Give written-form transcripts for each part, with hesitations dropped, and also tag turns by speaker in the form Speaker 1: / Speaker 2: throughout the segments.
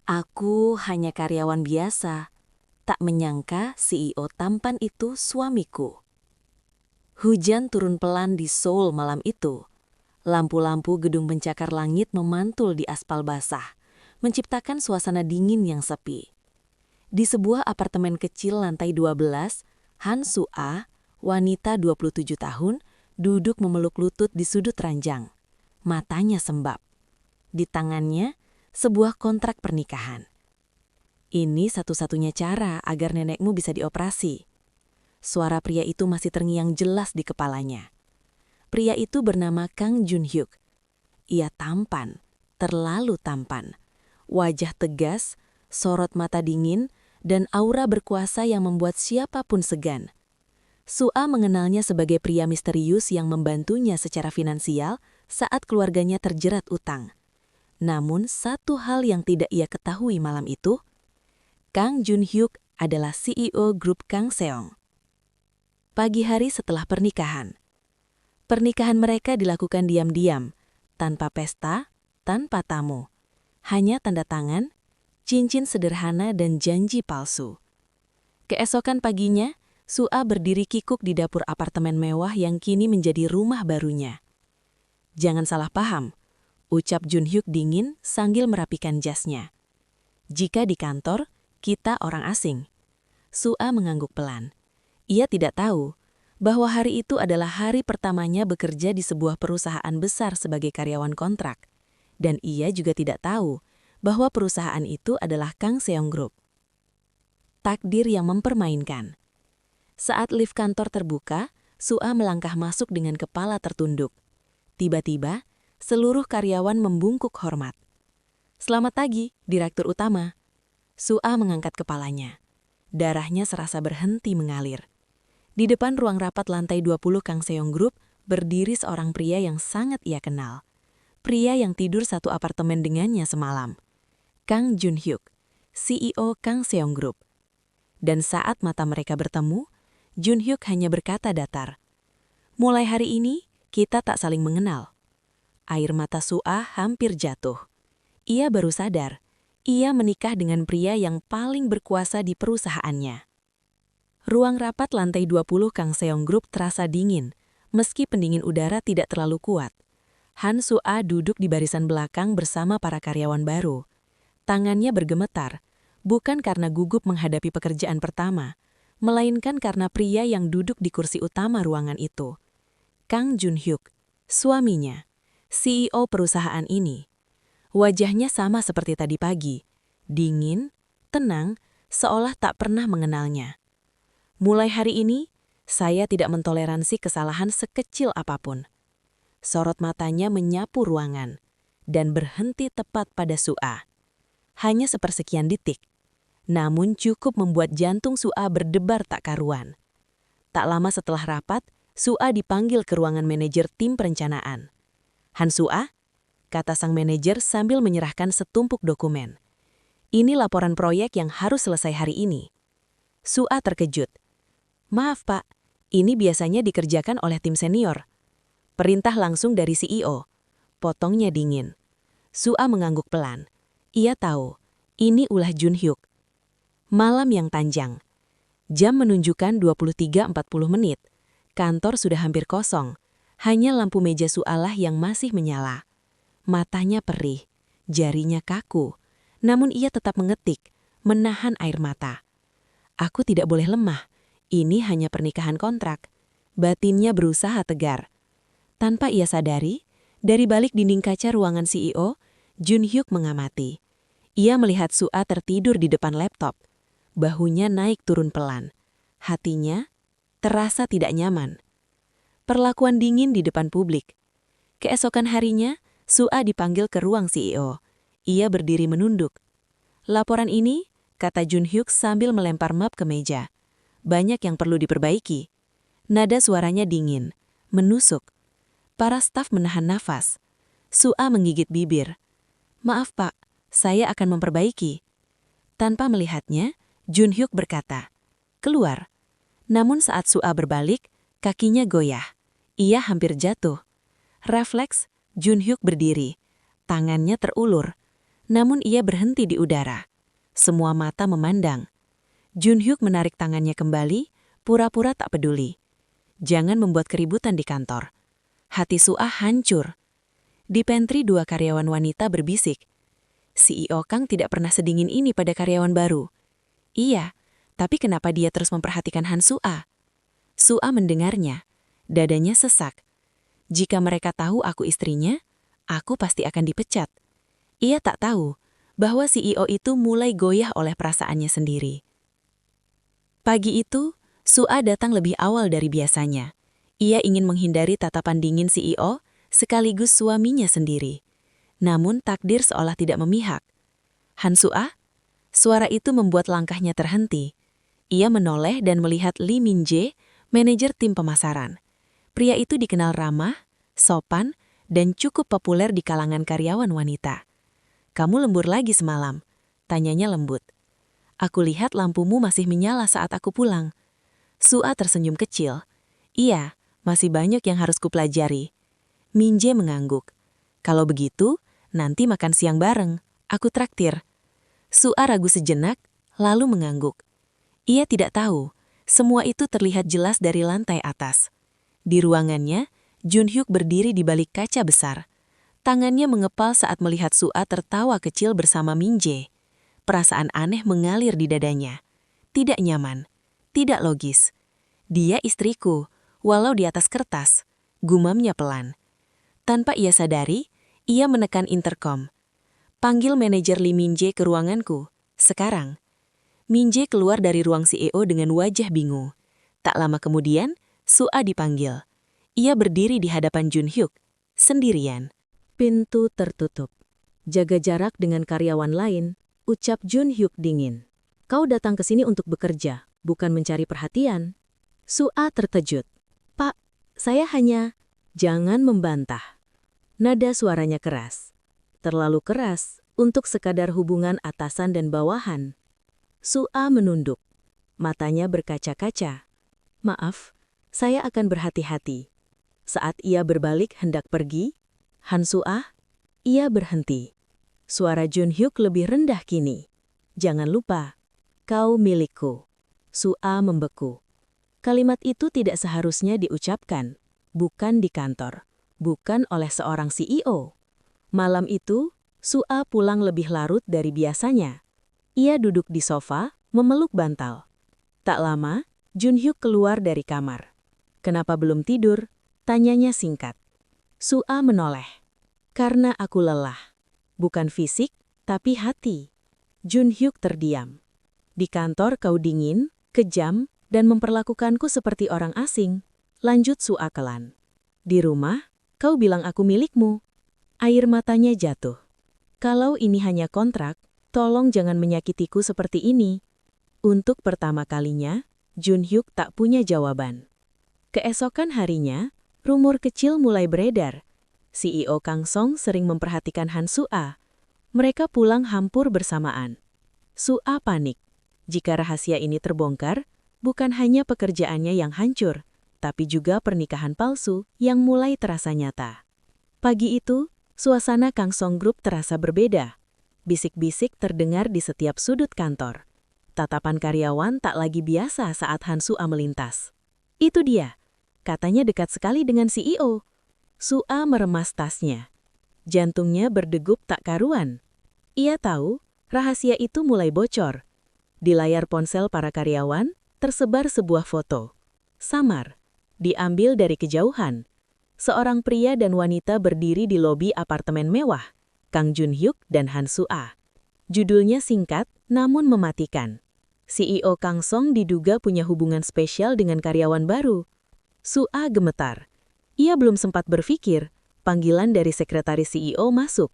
Speaker 1: Aku hanya karyawan biasa, tak menyangka CEO tampan itu suamiku. Hujan turun pelan di Seoul malam itu. Lampu-lampu gedung pencakar langit memantul di aspal basah, menciptakan suasana dingin yang sepi. Di sebuah apartemen kecil lantai 12, Han Soo-ah, wanita 27 tahun, duduk memeluk lutut di sudut ranjang. Matanya sembab. Di tangannya, sebuah kontrak pernikahan. Ini satu-satunya cara agar nenekmu bisa dioperasi. Suara pria itu masih terngiang jelas di kepalanya. Pria itu bernama Kang Jun-hyuk. Ia tampan, terlalu tampan. Wajah tegas, sorot mata dingin, dan aura berkuasa yang membuat siapapun segan. Soo-ah mengenalnya sebagai pria misterius yang membantunya secara finansial saat keluarganya terjerat utang. Namun satu hal yang tidak ia ketahui malam itu, Kang Jun-hyuk adalah CEO grup Kang Seong. Pagi hari setelah pernikahan. Pernikahan mereka dilakukan diam-diam, tanpa pesta, tanpa tamu. Hanya tanda tangan, cincin sederhana dan janji palsu. Keesokan paginya, Soo-ah berdiri kikuk di dapur apartemen mewah yang kini menjadi rumah barunya. Jangan salah paham, ucap Jun-hyuk dingin sambil merapikan jasnya. Jika di kantor, kita orang asing. Soo-ah mengangguk pelan. Ia tidak tahu bahwa hari itu adalah hari pertamanya bekerja di sebuah perusahaan besar sebagai karyawan kontrak. Dan ia juga tidak tahu bahwa perusahaan itu adalah Kang Seong Group. Takdir yang mempermainkan. Saat lift kantor terbuka, Soo-ah melangkah masuk dengan kepala tertunduk. Tiba-tiba, seluruh karyawan membungkuk hormat. "Selamat pagi, Direktur Utama." Soo-ah mengangkat kepalanya. Darahnya serasa berhenti mengalir. Di depan ruang rapat lantai 20 Kang Seong Group, berdiri seorang pria yang sangat ia kenal. Pria yang tidur satu apartemen dengannya semalam. Kang Jun-hyuk, CEO Kang Seong Group. Dan saat mata mereka bertemu, Jun-hyuk hanya berkata datar, "Mulai hari ini, kita tak saling mengenal." Air mata Soo-ah hampir jatuh. Ia baru sadar, ia menikah dengan pria yang paling berkuasa di perusahaannya. Ruang rapat lantai 20 Kang Seong Group terasa dingin, meski pendingin udara tidak terlalu kuat. Han Soo-ah duduk di barisan belakang bersama para karyawan baru. Tangannya bergemetar, bukan karena gugup menghadapi pekerjaan pertama, melainkan karena pria yang duduk di kursi utama ruangan itu. Kang Jun-hyuk, suaminya, CEO perusahaan ini. Wajahnya sama seperti tadi pagi, dingin, tenang, seolah tak pernah mengenalnya. "Mulai hari ini, saya tidak mentoleransi kesalahan sekecil apapun." Sorot matanya menyapu ruangan dan berhenti tepat pada Soo-ah. Hanya sepersekian detik, namun cukup membuat jantung Soo-ah berdebar tak karuan. Tak lama setelah rapat, Soo-ah dipanggil ke ruangan manajer tim perencanaan. "Han Soo-ah," kata sang manajer sambil menyerahkan setumpuk dokumen. "Ini laporan proyek yang harus selesai hari ini." Soo-ah terkejut. "Maaf Pak, ini biasanya dikerjakan oleh tim senior." "Perintah langsung dari CEO," potongnya dingin. Soo-ah mengangguk pelan. Ia tahu, ini ulah Jun-hyuk. Malam yang panjang. Jam menunjukkan 23.40. Kantor sudah hampir kosong. Hanya lampu meja Soo-ah yang masih menyala. Matanya perih, jarinya kaku. Namun ia tetap mengetik, menahan air mata. "Aku tidak boleh lemah. Ini hanya pernikahan kontrak." Batinnya berusaha tegar. Tanpa ia sadari, dari balik dinding kaca ruangan CEO, Jun-hyuk mengamati. Ia melihat Soo-ah tertidur di depan laptop. Bahunya naik turun pelan. Hatinya terasa tidak nyaman. Perlakuan dingin di depan publik. Keesokan harinya, Soo-ah dipanggil ke ruang CEO. Ia berdiri menunduk. "Laporan ini," kata Jun-hyuk sambil melempar map ke meja. "Banyak yang perlu diperbaiki." Nada suaranya dingin, menusuk. Para staf menahan nafas. Soo-ah menggigit bibir. "Maaf Pak, saya akan memperbaiki." Tanpa melihatnya, Jun-hyuk berkata, "Keluar." Namun saat Soo-ah berbalik, kakinya goyah. Ia hampir jatuh. Refleks, Jun-hyuk berdiri. Tangannya terulur. namun ia berhenti di udara. Semua mata memandang. Junhyuk menarik tangannya kembali, pura-pura tak peduli. Jangan membuat keributan di kantor. Hati Suah hancur. Di pantry 2 karyawan wanita berbisik. CEO Kang tidak pernah sedingin ini pada karyawan baru. Iya, tapi kenapa dia terus memperhatikan Han Suah? Suah mendengarnya. Dadanya sesak. Jika mereka tahu aku istrinya, aku pasti akan dipecat. Ia tak tahu bahwa CEO itu mulai goyah oleh perasaannya sendiri. Pagi itu, Suah datang lebih awal dari biasanya. Ia ingin menghindari tatapan dingin CEO sekaligus suaminya sendiri. Namun takdir seolah tidak memihak. Han Suah? Suara itu membuat langkahnya terhenti. Ia menoleh dan melihat Lee Min-jae, manajer tim pemasaran. Pria itu dikenal ramah, sopan, dan cukup populer di kalangan karyawan wanita. "Kamu lembur lagi semalam?" tanyanya lembut. "Aku lihat lampumu masih menyala saat aku pulang." Suah tersenyum kecil. "Iya, masih banyak yang harus kupelajari." Min-jae mengangguk. "Kalau begitu, nanti makan siang bareng. Aku traktir." Suah ragu sejenak, lalu mengangguk. Ia tidak tahu, semua itu terlihat jelas dari lantai atas. Di ruangannya, Junhyuk berdiri di balik kaca besar. Tangannya mengepal saat melihat Suah tertawa kecil bersama Min-jae. Perasaan aneh mengalir di dadanya. Tidak nyaman, tidak logis. "Dia istriku, walau di atas kertas," gumamnya pelan. Tanpa ia sadari, ia menekan intercom. "Panggil manajer Lee Min-jae ke ruanganku, sekarang." Min-jae keluar dari ruang CEO dengan wajah bingung. Tak lama kemudian, Suah dipanggil. Ia berdiri di hadapan Junhyuk, sendirian. Pintu tertutup. "Jaga jarak dengan karyawan lain," ucap Junhyuk dingin. "Kau datang ke sini untuk bekerja, bukan mencari perhatian." Suah terkejut. "Pak, saya hanya..." "Jangan membantah." Nada suaranya keras. Terlalu keras untuk sekadar hubungan atasan dan bawahan. Suah menunduk. Matanya berkaca-kaca. "Maaf, saya akan berhati-hati." Saat ia berbalik hendak pergi, "Han Suah?" Ia berhenti. Suara Junhyuk lebih rendah kini. "Jangan lupa, kau milikku." Suah membeku. Kalimat itu tidak seharusnya diucapkan. Bukan di kantor. Bukan oleh seorang CEO. Malam itu, Suah pulang lebih larut dari biasanya. Ia duduk di sofa, memeluk bantal. Tak lama, Junhyuk keluar dari kamar. "Kenapa belum tidur?" tanyanya singkat. Suah menoleh. "Karena aku lelah. Bukan fisik, tapi hati." Junhyuk terdiam. "Di kantor kau dingin, kejam, dan memperlakukanku seperti orang asing," lanjut Suah kelan. "Di rumah, kau bilang aku milikmu." Air matanya jatuh. "Kalau ini hanya kontrak, tolong jangan menyakitiku seperti ini." Untuk pertama kalinya, Junhyuk tak punya jawaban. Keesokan harinya, rumor kecil mulai beredar. CEO Kang Song sering memperhatikan Han Suah. Mereka pulang hampur bersamaan. Suah panik. Jika rahasia ini terbongkar, bukan hanya pekerjaannya yang hancur, tapi juga pernikahan palsu yang mulai terasa nyata. Pagi itu, suasana Kang Song Group terasa berbeda. Bisik-bisik terdengar di setiap sudut kantor. Tatapan karyawan tak lagi biasa saat Han Suah melintas. "Itu dia," katanya dekat sekali dengan CEO. Suah meremas tasnya. Jantungnya berdegup tak karuan. Ia tahu, rahasia itu mulai bocor. Di layar ponsel para karyawan, tersebar sebuah foto. Samar. Diambil dari kejauhan. Seorang pria dan wanita berdiri di lobi apartemen mewah. Kang Junhyuk dan Han Suah. Judulnya singkat, namun mematikan. CEO Kang Song diduga punya hubungan spesial dengan karyawan baru. Suah gemetar. Ia belum sempat berpikir, panggilan dari sekretaris CEO masuk.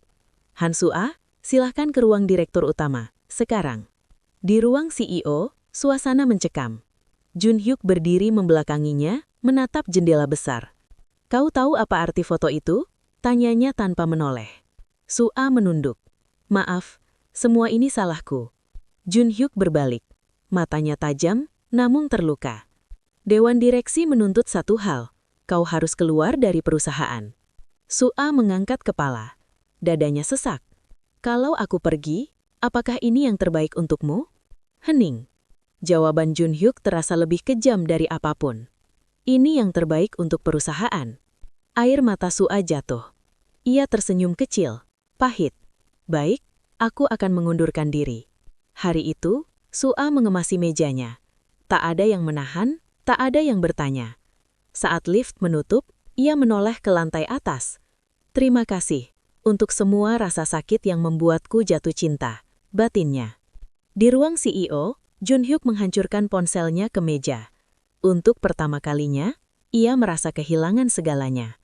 Speaker 1: "Han Suah, silahkan ke ruang direktur utama, sekarang." Di ruang CEO, suasana mencekam. Junhyuk berdiri membelakanginya, menatap jendela besar. "Kau tahu apa arti foto itu?" tanyanya tanpa menoleh. Suah menunduk. "Maaf, semua ini salahku." Junhyuk berbalik. Matanya tajam, namun terluka. "Dewan direksi menuntut satu hal. Kau harus keluar dari perusahaan." Suah mengangkat kepala. Dadanya sesak.
Speaker 2: Kalau aku pergi, apakah ini yang terbaik untukmu? Hening. Jawaban Jun Hyuk terasa lebih kejam dari apapun. Ini yang terbaik untuk perusahaan. Air mata Sua jatuh. Ia tersenyum kecil, pahit. Baik, aku akan mengundurkan diri. Hari itu, Sua mengemasi mejanya. Tak ada yang menahan, tak ada yang bertanya. Saat lift menutup, ia menoleh ke lantai atas. Terima kasih untuk semua rasa sakit yang membuatku jatuh cinta, batinnya. Di ruang CEO, Jun Hyuk menghancurkan ponselnya ke meja. Untuk pertama kalinya, ia merasa kehilangan segalanya.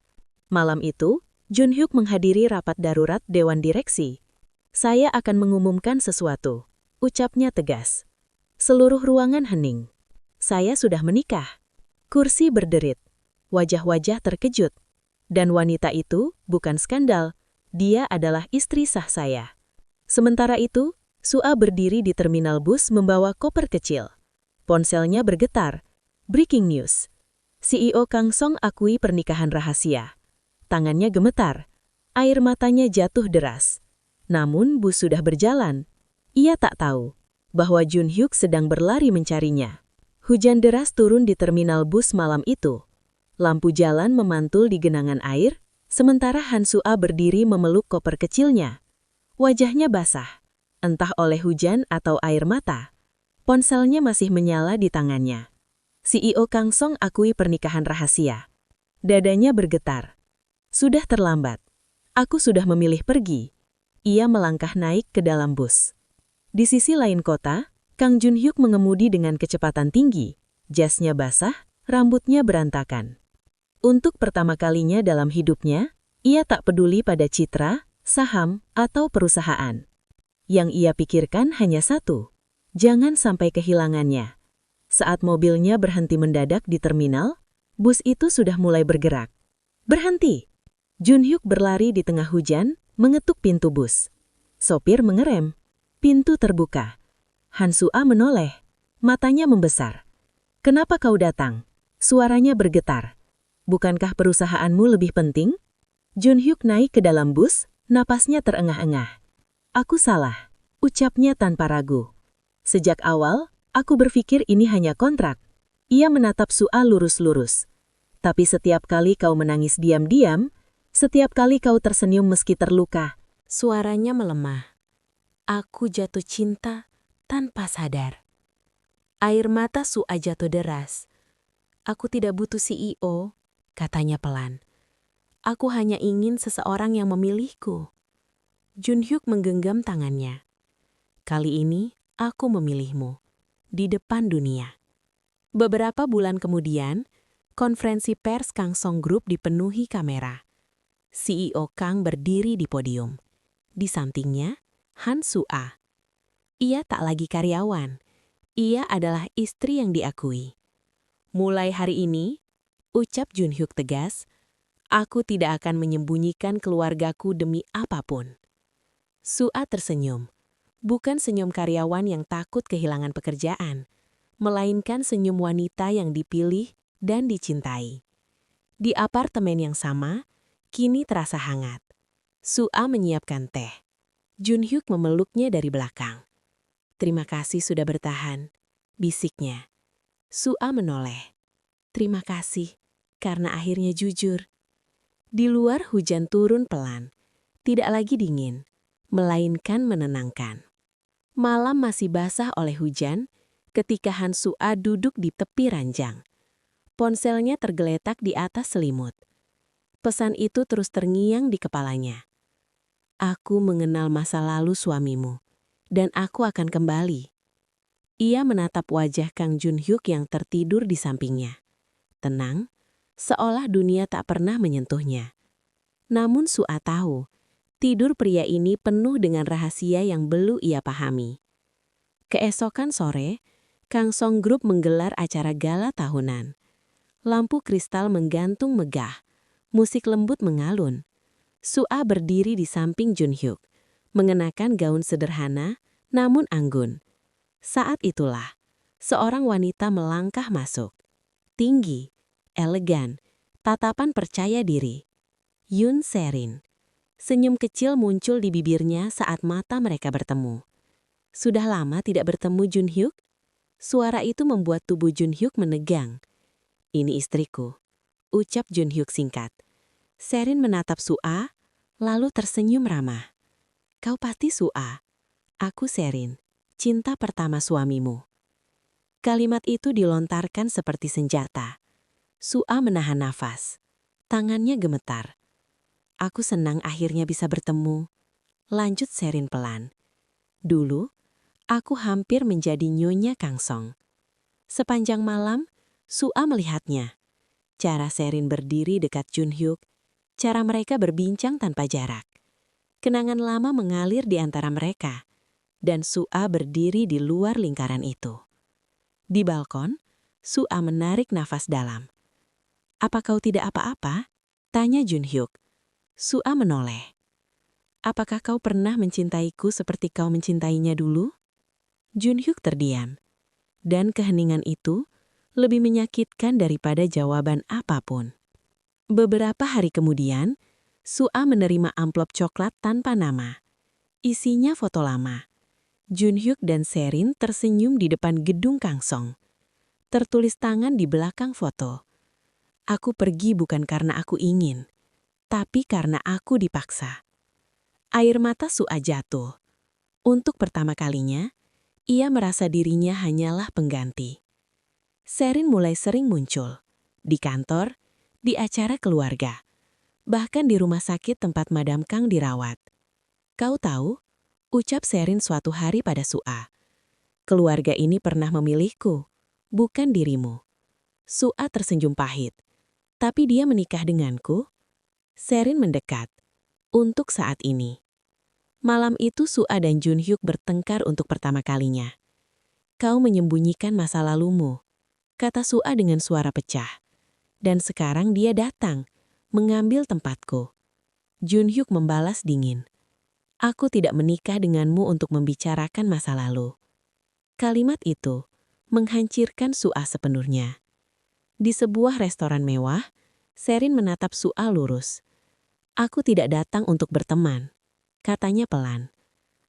Speaker 2: Malam itu, Jun Hyuk menghadiri rapat darurat Dewan Direksi. Saya akan mengumumkan sesuatu, ucapnya tegas. Seluruh ruangan hening. Saya sudah menikah. Kursi berderit. Wajah-wajah terkejut. Dan wanita itu bukan skandal. Dia adalah istri sah saya. Sementara itu, Sua berdiri di terminal bus membawa koper kecil. Ponselnya bergetar. Breaking news. CEO Kang Song akui pernikahan rahasia. Tangannya gemetar. Air matanya jatuh deras. Namun bus sudah berjalan. Ia tak tahu bahwa Jun Hyuk sedang berlari mencarinya. Hujan deras turun di terminal bus malam itu. Lampu jalan memantul di genangan air, sementara Han Sua berdiri memeluk koper kecilnya. Wajahnya basah, entah oleh hujan atau air mata. Ponselnya masih menyala di tangannya. CEO Kang Song akui pernikahan rahasia. Dadanya bergetar. Sudah terlambat. Aku sudah memilih pergi. Ia melangkah naik ke dalam bus. Di sisi lain kota, Kang Jun Hyuk mengemudi dengan kecepatan tinggi. Jasnya basah, rambutnya berantakan. Untuk pertama kalinya dalam hidupnya, ia tak peduli pada citra, saham, atau perusahaan. Yang ia pikirkan hanya satu. Jangan sampai kehilangannya. Saat mobilnya berhenti mendadak di terminal, bus itu sudah mulai bergerak. Berhenti! Jun Hyuk berlari di tengah hujan, mengetuk pintu bus. Sopir mengerem. Pintu terbuka. Han Sua menoleh. Matanya membesar. Kenapa kau datang? Suaranya bergetar. Bukankah perusahaanmu lebih penting? Jun Hyuk naik ke dalam bus, napasnya terengah-engah. Aku salah, ucapnya tanpa ragu. Sejak awal, aku berpikir ini hanya kontrak. Ia menatap Sua lurus-lurus. Tapi setiap kali kau menangis diam-diam, setiap kali kau tersenyum meski terluka.
Speaker 1: Suaranya melemah. Aku jatuh cinta tanpa sadar. Air mata Sua jatuh deras. Aku tidak butuh CEO, katanya pelan. Aku hanya ingin seseorang yang memilihku. Jun Hyuk menggenggam tangannya. Kali ini, aku memilihmu. Di depan dunia. Beberapa bulan kemudian, konferensi pers Kang Song Group dipenuhi kamera. CEO Kang berdiri di podium. Di sampingnya, Han Sua. Ia tak lagi karyawan. Ia adalah istri yang diakui. Mulai hari ini, ucap Jun Hyuk tegas, aku tidak akan menyembunyikan keluargaku demi apapun. Sua tersenyum. Bukan senyum karyawan yang takut kehilangan pekerjaan, melainkan senyum wanita yang dipilih dan dicintai. Di apartemen yang sama, kini terasa hangat. Sua menyiapkan teh. Jun Hyuk memeluknya dari belakang. Terima kasih sudah bertahan, bisiknya. Sua menoleh. Terima kasih, karena akhirnya jujur. Di luar hujan turun pelan, tidak lagi dingin, melainkan menenangkan. Malam masih basah oleh hujan, ketika Han Sua duduk di tepi ranjang. Ponselnya tergeletak di atas selimut. Pesan itu terus terngiang di kepalanya. Aku mengenal masa lalu suamimu, dan aku akan kembali. Ia menatap wajah Kang Jun Hyuk yang tertidur di sampingnya. Tenang, seolah dunia tak pernah menyentuhnya. Namun Sua tahu, tidur pria ini penuh dengan rahasia yang belum ia pahami. Keesokan sore, Kang Song Group menggelar acara gala tahunan. Lampu kristal menggantung megah, musik lembut mengalun. Sua berdiri di samping Jun Hyuk, mengenakan gaun sederhana namun anggun. Saat itulah, seorang wanita melangkah masuk. Tinggi, elegan, tatapan percaya diri. Yoon Se-rin. Senyum kecil muncul di bibirnya saat mata mereka bertemu. Sudah lama tidak bertemu Jun Hyuk? Suara itu membuat tubuh Jun Hyuk menegang. Ini istriku, ucap Jun Hyuk singkat. Serin menatap Sua, lalu tersenyum ramah. Kau pasti Sua. Aku Serin, cinta pertama suamimu. Kalimat itu dilontarkan seperti senjata. Sua menahan nafas. Tangannya gemetar. Aku senang akhirnya bisa bertemu. Lanjut Serin pelan. Dulu, aku hampir menjadi nyonya Kangsong. Sepanjang malam, Sua melihatnya. Cara Serin berdiri dekat Jun Hyuk, cara mereka berbincang tanpa jarak. Kenangan lama mengalir di antara mereka, dan Sua berdiri di luar lingkaran itu. Di balkon, Sua menarik nafas dalam. Apa kau tidak apa-apa? Tanya Jun Hyuk. Sua menoleh. Apakah kau pernah mencintaiku seperti kau mencintainya dulu? Jun Hyuk terdiam. Dan keheningan itu lebih menyakitkan daripada jawaban apapun. Beberapa hari kemudian, Sua menerima amplop coklat tanpa nama. Isinya foto lama. Jun Hyuk dan Serin tersenyum di depan gedung Kangsong. Tertulis tangan di belakang foto. Aku pergi bukan karena aku ingin, tapi karena aku dipaksa. Air mata Sua jatuh. Untuk pertama kalinya, ia merasa dirinya hanyalah pengganti. Serin mulai sering muncul. Di kantor, di acara keluarga, bahkan di rumah sakit tempat Madam Kang dirawat. Kau tahu, ucap Serin suatu hari pada Sua. Keluarga ini pernah memilihku, bukan dirimu. Sua tersenyum pahit. Tapi dia menikah denganku? Serin mendekat. Untuk saat ini. Malam itu Sua dan Jun Hyuk bertengkar untuk pertama kalinya. Kau menyembunyikan masa lalumu, kata Sua dengan suara pecah. Dan sekarang dia datang, mengambil tempatku. Jun Hyuk membalas dingin. Aku tidak menikah denganmu untuk membicarakan masa lalu. Kalimat itu menghancurkan Sua sepenuhnya. Di sebuah restoran mewah, Serin menatap Sua lurus. Aku tidak datang untuk berteman, katanya pelan.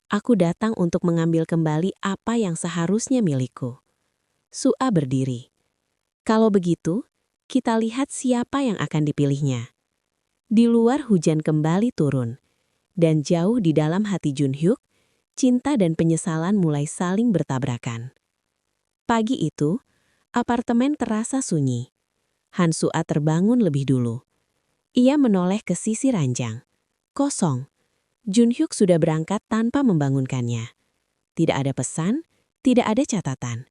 Speaker 1: Aku datang untuk mengambil kembali apa yang seharusnya milikku. Sua berdiri. Kalau begitu, kita lihat siapa yang akan dipilihnya. Di luar hujan kembali turun, dan jauh di dalam hati Jun Hyuk, cinta dan penyesalan mulai saling bertabrakan. Pagi itu, apartemen terasa sunyi. Han Sua terbangun lebih dulu. Ia menoleh ke sisi ranjang. Kosong. Jun Hyuk sudah berangkat tanpa membangunkannya. Tidak ada pesan, tidak ada catatan.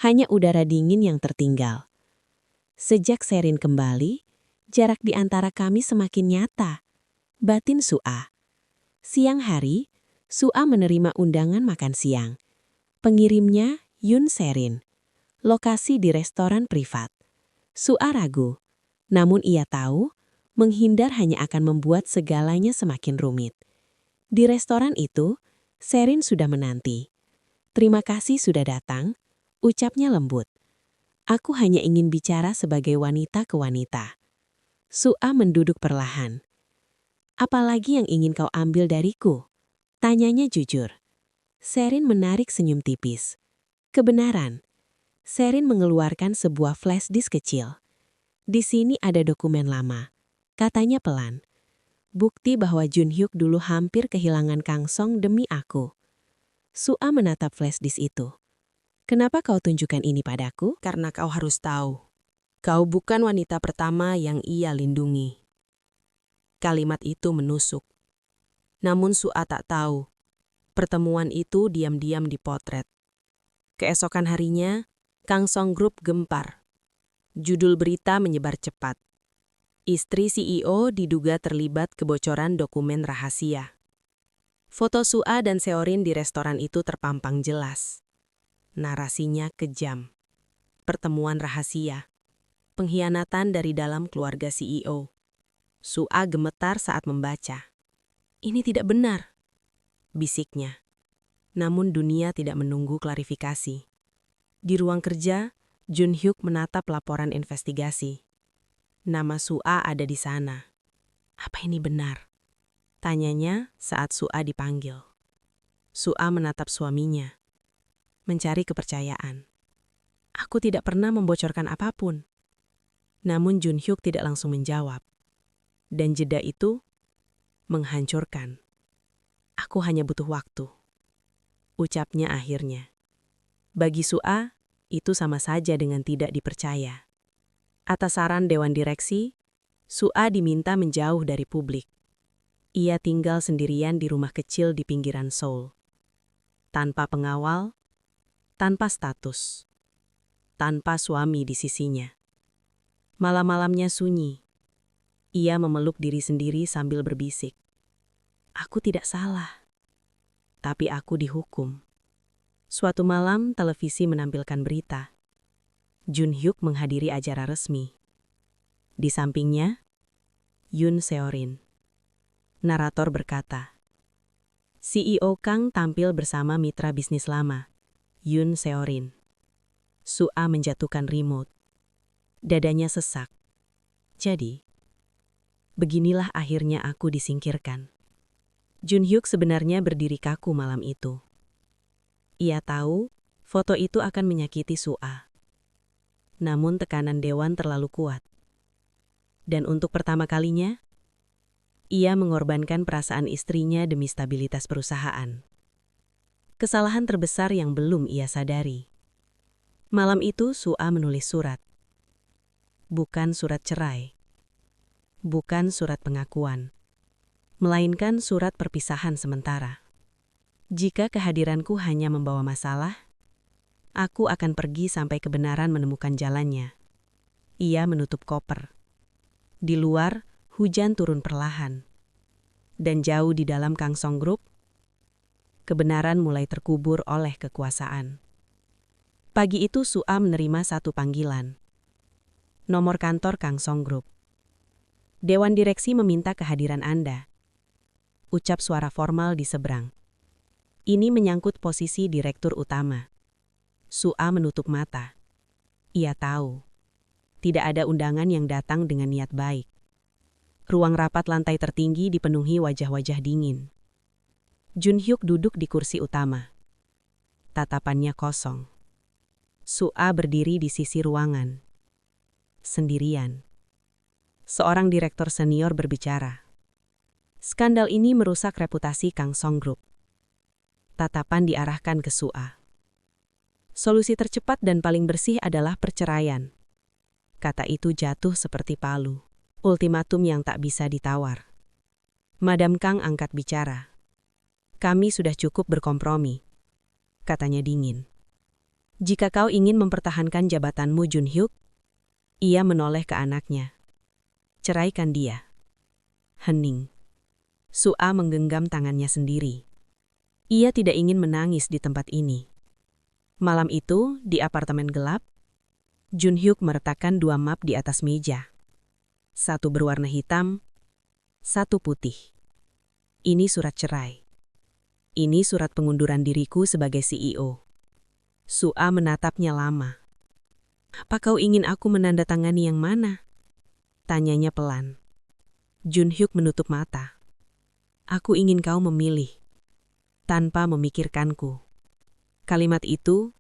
Speaker 1: Hanya udara dingin yang tertinggal. Sejak Serin kembali, jarak di antara kami semakin nyata. Batin Sua. Siang hari, Sua menerima undangan makan siang. Pengirimnya Yun Serin. Lokasi di restoran privat. Sua ragu, namun ia tahu menghindar hanya akan membuat segalanya semakin rumit. Di restoran itu, Serin sudah menanti. Terima kasih sudah datang, ucapnya lembut. Aku hanya ingin bicara sebagai wanita ke wanita. Sua menduduk perlahan. Apalagi yang ingin kau ambil dariku? Tanyanya jujur. Serin menarik senyum tipis. Kebenaran. Serin mengeluarkan sebuah flash disk kecil. Di sini ada dokumen lama. Katanya pelan. Bukti bahwa Jun Hyuk dulu hampir kehilangan Kangsong demi aku. Sua menatap flash disk itu. Kenapa kau tunjukkan ini padaku?
Speaker 2: Karena kau harus tahu. Kau bukan wanita pertama yang ia lindungi. Kalimat itu menusuk. Namun Sua tak tahu. Pertemuan itu diam-diam dipotret. Keesokan harinya, Kangsong Group gempar. Judul berita menyebar cepat. Istri CEO diduga terlibat kebocoran dokumen rahasia. Foto Sua dan Seorin di restoran itu terpampang jelas. Narasinya kejam. Pertemuan rahasia. Pengkhianatan dari dalam keluarga CEO. Sua gemetar saat membaca. Ini tidak benar, bisiknya. Namun dunia tidak menunggu klarifikasi. Di ruang kerja, Jun Hyuk menatap laporan investigasi. Nama Sua ada di sana. Apa ini benar? Tanyanya saat Su'a dipanggil. Su'a menatap suaminya, mencari kepercayaan. Aku tidak pernah membocorkan apapun. Namun Jun Hyuk tidak langsung menjawab. Dan jeda itu menghancurkan. Aku hanya butuh waktu. Ucapnya akhirnya. Bagi Su'a, itu sama saja dengan tidak dipercaya. Atas saran Dewan Direksi, Su'a diminta menjauh dari publik. Ia tinggal sendirian di rumah kecil di pinggiran Seoul. Tanpa pengawal, tanpa status, tanpa suami di sisinya. Malam-malamnya sunyi. Ia memeluk diri sendiri sambil berbisik. Aku tidak salah. Tapi aku dihukum. Suatu malam televisi menampilkan berita. Jun Hyuk menghadiri acara resmi. Di sampingnya, Yoon Seorin. Narator berkata, CEO Kang tampil bersama mitra bisnis lama, Yoon Seorin. Su'a menjatuhkan remote. Dadanya sesak. Jadi, beginilah akhirnya aku disingkirkan. Jun Hyuk sebenarnya berdiri kaku malam itu. Ia tahu foto itu akan menyakiti Su'a. Namun tekanan dewan terlalu kuat. Dan untuk pertama kalinya, ia mengorbankan perasaan istrinya demi stabilitas perusahaan. Kesalahan terbesar yang belum ia sadari. Malam itu Su'a menulis surat. Bukan surat cerai. Bukan surat pengakuan. Melainkan surat perpisahan sementara. Jika kehadiranku hanya membawa masalah, aku akan pergi sampai kebenaran menemukan jalannya. Ia menutup koper. Di luar, hujan turun perlahan. Dan jauh di dalam Kangsong Group, kebenaran mulai terkubur oleh kekuasaan. Pagi itu Su'a menerima satu panggilan. Nomor kantor Kangsong Group. Dewan Direksi meminta kehadiran Anda. Ucap suara formal di seberang. Ini menyangkut posisi direktur utama. Su'a menutup mata. Ia tahu. Tidak ada undangan yang datang dengan niat baik. Ruang rapat lantai tertinggi dipenuhi wajah-wajah dingin. Jun Hyuk duduk di kursi utama. Tatapannya kosong. Su'a berdiri di sisi ruangan. Sendirian. Seorang direktur senior berbicara. Skandal ini merusak reputasi Kangsong Group. Tatapan diarahkan ke Su'a. Solusi tercepat dan paling bersih adalah perceraian. Kata itu jatuh seperti palu. Ultimatum yang tak bisa ditawar. Madam Kang angkat bicara. Kami sudah cukup berkompromi. Katanya dingin. Jika kau ingin mempertahankan jabatanmu Jun Hyuk, ia menoleh ke anaknya. Ceraikan dia. Hening. Su'a menggenggam tangannya sendiri. Ia tidak ingin menangis di tempat ini. Malam itu, di apartemen gelap, Jun Hyuk meletakkan dua map di atas meja. Satu berwarna hitam, satu putih. Ini surat cerai. Ini surat pengunduran diriku sebagai CEO. Su'a menatapnya lama. Apa kau ingin aku menandatangani yang mana? Tanyanya pelan. Jun Hyuk menutup mata. Aku ingin kau memilih. Tanpa memikirkanku. Kalimat itu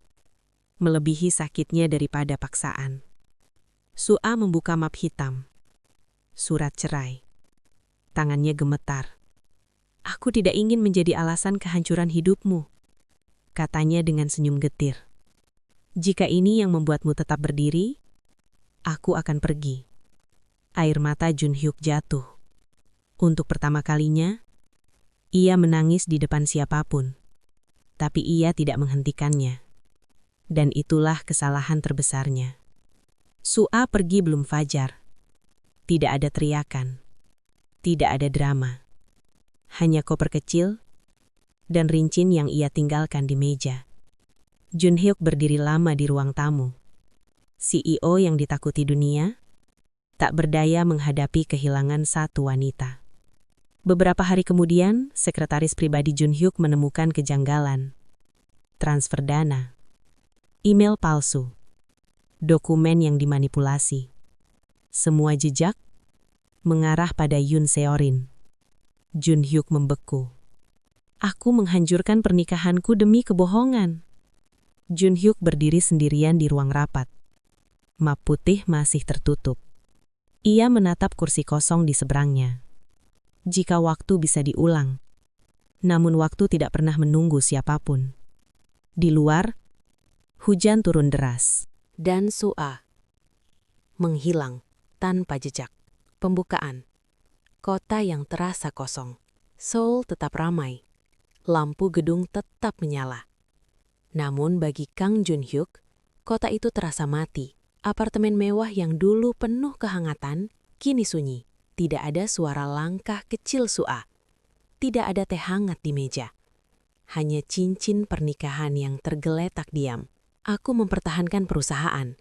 Speaker 2: melebihi sakitnya daripada paksaan. Su'a membuka map hitam. Surat cerai. Tangannya gemetar. Aku tidak ingin menjadi alasan kehancuran hidupmu. Katanya dengan senyum getir. Jika ini yang membuatmu tetap berdiri, aku akan pergi. Air mata Jun Hyuk jatuh. Untuk pertama kalinya, ia menangis di depan siapapun. Tapi ia tidak menghentikannya. Dan itulah kesalahan terbesarnya. Su'a pergi belum fajar. Tidak ada teriakan. Tidak ada drama. Hanya koper kecil dan rincin yang ia tinggalkan di meja. Jun Hyuk berdiri lama di ruang tamu. CEO yang ditakuti dunia, tak berdaya menghadapi kehilangan satu wanita. Beberapa hari kemudian, sekretaris pribadi Jun Hyuk menemukan kejanggalan. Transfer dana. Email palsu. Dokumen yang dimanipulasi. Semua jejak mengarah pada Yoon Seorin. Junhyuk membeku. Aku menghancurkan pernikahanku demi kebohongan. Junhyuk berdiri sendirian di ruang rapat. Map putih masih tertutup. Ia menatap kursi kosong di seberangnya. Jika waktu bisa diulang. Namun waktu tidak pernah menunggu siapapun. Di luar, hujan turun deras. Dan Su'a menghilang tanpa jejak. Pembukaan. Kota yang terasa kosong. Seoul tetap ramai. Lampu gedung tetap menyala. Namun bagi Kang Junhyuk, kota itu terasa mati. Apartemen mewah yang dulu penuh kehangatan, kini sunyi. Tidak ada suara langkah kecil Su'a. Tidak ada teh hangat di meja. Hanya cincin pernikahan yang tergeletak diam. Aku mempertahankan perusahaan,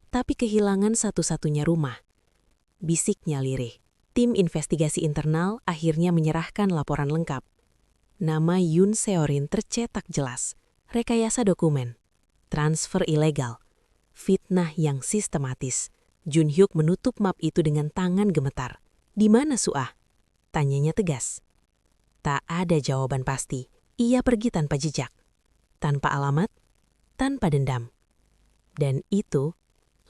Speaker 2: tapi kehilangan satu-satunya rumah. Bisiknya lirih. Tim investigasi internal akhirnya menyerahkan laporan lengkap. Nama Yoon Seorin tercetak jelas. Rekayasa dokumen. Transfer ilegal. Fitnah yang sistematis. Junhyuk menutup map itu dengan tangan gemetar. "Di mana Su'a?" Tanyanya tegas. Tak ada jawaban pasti. Ia pergi tanpa jejak. Tanpa alamat, tanpa dendam. Dan itu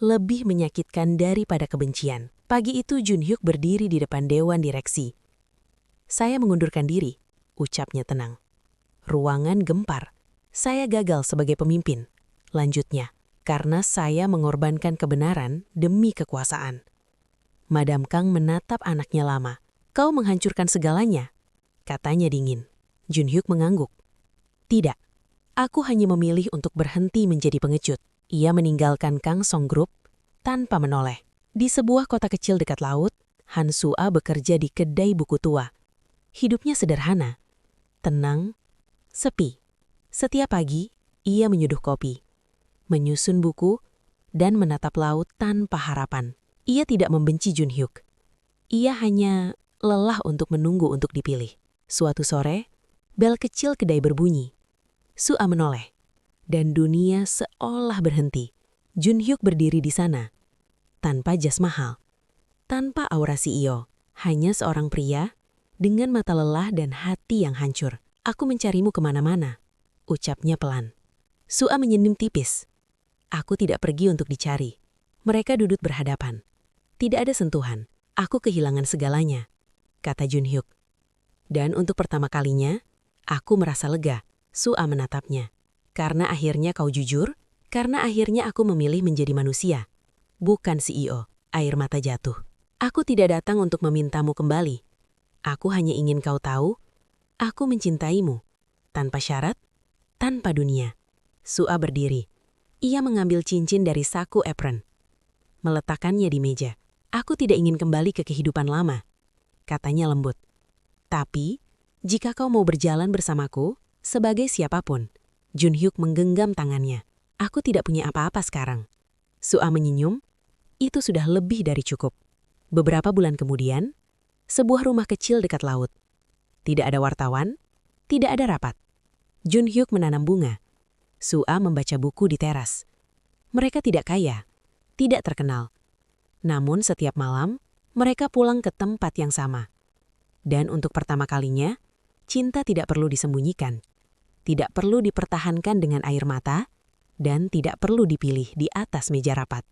Speaker 2: lebih menyakitkan daripada kebencian. Pagi itu Junhyuk berdiri di depan dewan direksi. "Saya mengundurkan diri," ucapnya tenang. Ruangan gempar. "Saya gagal sebagai pemimpin," lanjutnya, "karena saya mengorbankan kebenaran demi kekuasaan." Madam Kang menatap anaknya lama. "Kau menghancurkan segalanya," katanya dingin. Junhyuk mengangguk. "Tidak, aku hanya memilih untuk berhenti menjadi pengecut." Ia meninggalkan Kang Song Group tanpa menoleh. Di sebuah kota kecil dekat laut, Han Su'a bekerja di kedai buku tua. Hidupnya sederhana, tenang, sepi. Setiap pagi, ia menyeduh kopi, menyusun buku, dan menatap laut tanpa harapan. Ia tidak membenci Junhyuk. Ia hanya lelah untuk menunggu untuk dipilih. Suatu sore, bel kecil kedai berbunyi. Su'a menoleh, dan dunia seolah berhenti. Junhyuk berdiri di sana, tanpa jas mahal, tanpa aura CEO, hanya seorang pria dengan mata lelah dan hati yang hancur. "Aku mencarimu kemana-mana," ucapnya pelan. Su'a menyending tipis. "Aku tidak pergi untuk dicari." Mereka duduk berhadapan. Tidak ada sentuhan. "Aku kehilangan segalanya," kata Junhyuk. "Dan untuk pertama kalinya, aku merasa lega." Su'a menatapnya. "Karena akhirnya kau jujur, karena akhirnya aku memilih menjadi manusia. Bukan CEO." Air mata jatuh. "Aku tidak datang untuk memintamu kembali. Aku hanya ingin kau tahu, aku mencintaimu. Tanpa syarat, tanpa dunia." Su'a berdiri. Ia mengambil cincin dari saku apron. Meletakkannya di meja. "Aku tidak ingin kembali ke kehidupan lama," katanya lembut. "Tapi, jika kau mau berjalan bersamaku, sebagai siapapun." Junhyuk menggenggam tangannya. "Aku tidak punya apa-apa sekarang." Su'a menyenyum. Itu sudah lebih dari cukup. Beberapa bulan kemudian, sebuah rumah kecil dekat laut. Tidak ada wartawan, tidak ada rapat. Junhyuk menanam bunga. Su'a membaca buku di teras. Mereka tidak kaya, tidak terkenal. Namun setiap malam, mereka pulang ke tempat yang sama. Dan untuk pertama kalinya, cinta tidak perlu disembunyikan. Tidak perlu dipertahankan dengan air mata, dan tidak perlu dipilih di atas meja rapat.